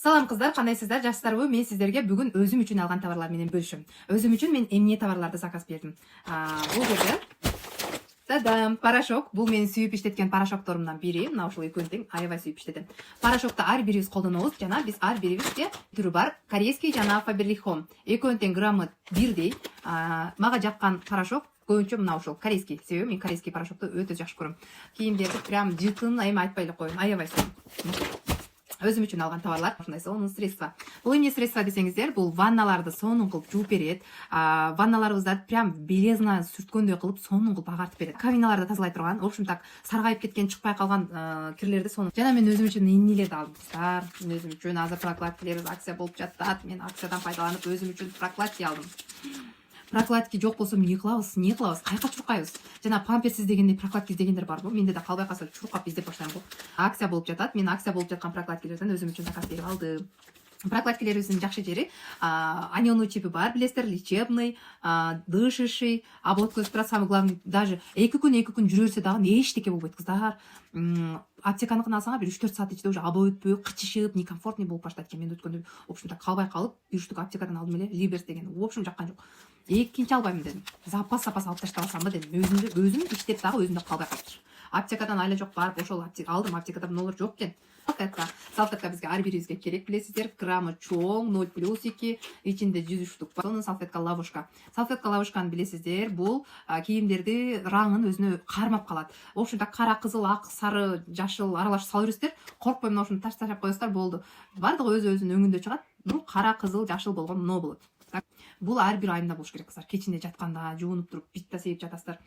Салам кыздар, кандайсыздар, жакшысыздарбы? Мен сиздерге бүгүн өзүм үчүн алган товарлар менен бөлүшөм. Өзүм үчүн мен эмне товарларды заказ бердим. Бул жерде тадам, порошок. Бул менин сүйүп иштеткен порошокторумдан бири. Мына ушул экөөнү тең аябай сүйүп иштетем. Порошокду ар бирибиз колдонобуз жана биз ар бирибизге түрү бар. Корейский жана Faberlic Home. Экөөнүн тең граммы бирдей. Мага жаккан порошок көбүнчө мына ушул корейский. Себеби мен корейский порошокту өтө жакшы көрөм. Кийимдерди прям жытын, эми айтпай эле коеюн. Аябай сонун. Өзүм үчүн алган товарлар, ушундай сонун средства. Бул эмне средства десеңиздер, бул ванналарды сонун кылып жууп берет. Ванналарыбызды прям белезна сүрткөндөй кылып сонун кылып агартып берет. Кабиналарды тазалай турган, в общем так, саргайып кеткен, чыкпай калган кирлерди сонун. Жана мен өзүм үчүн эмнелерди алдым кыздар. Мен өзүм үчүн азыр прокладкалер акция болуп жатат. Мен акциядан пайдаланып өзүм үчүн прокладки алдым. Прокладки жок болсо эмне кылабыз? Кайка чуркайбыз? Жана памперс издегендей прокладки издегендер барбы? Менде да калбай калса чуркап издеп баштайм го. Акция болуп жатат. Мен акция болуп жаткан прокладкилерден өзүм үчүн заказ берип алдым. Прокладкилерибиздин жакшы жери, анионный типи бар, билесиздер, лечебный, дышащий, обводка өсүп турат, самый главный, даже 2 күн жүрө берсе дагы эчтеке болбойт кыздар. Аптеканыкын алсаңар бир 3-4 саат ичинде уже аба өтпөй, кычышып, некомфортный болуп баштайт экен. Мен өткөндө, в общем-то, калбай калып, бир штук аптекадан алдым эле, Libers деген. В общем, жаккан жок. Экинчи албайм дедим. Запас алып таштап алсамбы дедим. Өзүм иштеп дагы өзүмдө калбай калыптыр. Аптекадан айла жок барып, ошол алдым, аптекада нолор жок экен. Салфетка бизге ар бирибизге керек, билесиздер, граммы чоң, 0+2, ичинде 100 штук бар. Сонун салфетка лавушка. Салфетка лавушканы билесиздер, бул кийимдерди раңын өзүнө кармап калат. В общем-то, кара, кызыл, ак, сары, жашыл аралашып салып бересиздер, коркпой мына ушуну таштап коесуздар, болду. Бардыгы өзүнүн өңүндө чыгат. Бул кара, кызыл, жашыл болгон мына болот. Бул ар бир айында болуш керек кыздар. Кечинде жатканда, жуунуп туруп, битта сейип жатасыздар.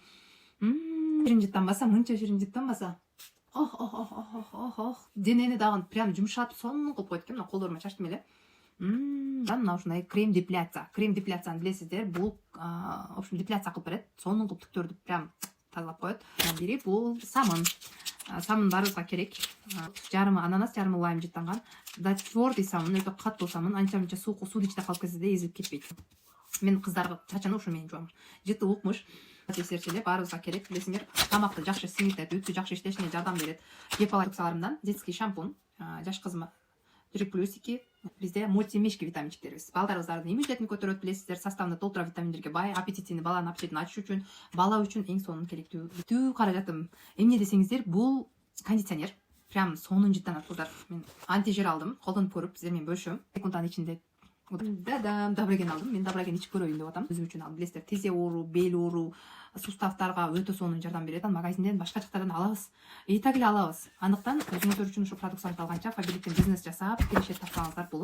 Ширин жыттанбаса, мынча ширин жыттанбаса. Денени дагы прям жумшатып сонун кылып коет экен. Мына колдорума чачтым эле. Мына ушундай крем депиляция. Крем депиляцияны билесиздер, бул, в общем, депиляция кылып берет. Сонун кылып түктөрдү прям тазалап коет. Бири бул самын. Самын баарыбызга керек. Жарымы ананас, жарымы лайм жыттанган. Да твердый самын, өтө катуу самын. Анча-мынча суукул суунун ичинде калып кетсе да эзилип кетпейт. Мен кыздарга чачаны ушу менен жуам. Жыты укмуш. Тесерчеле баарыбызга керек, билесиңер. Тамакты жакшы сиңиртет, үтү жакшы иштешине жардам берет. Гипоаллергияларымдан детский шампунь, жаш кызыма 3+2. Бизде мультимешки витаминчиктерибиз. Балдарыбыздардын иммунитетин көтөрөт, билесиздер, составында толтура витаминдерге бай, аппетитini баланын аппетитин ачыш үчүн, бала үчүн эң сонун керектүү каражатым. Эмне десеңиздер, бул кондиционер. Прям сонун жыттанат кыздар. Мен антижир алдым, колдонуп көрүп, сиздер менен бөлүшөм. Секундтан ичинде Dabrogen алдым. Мен Dabrogen ичип көрөйүн деп атам. Өзүм үчүн алдым. Билесиздер, тизе оору, бел оору, суставтарга өтө сонун жардам берет. Магазинден, башка жактардан алабыз. Так эле алабыз. Андыктан өзүңүздөр үчүн ушу продукцияларды алганча Faberlic'тен бизнес жасап, келишет тапсаңыздар болот.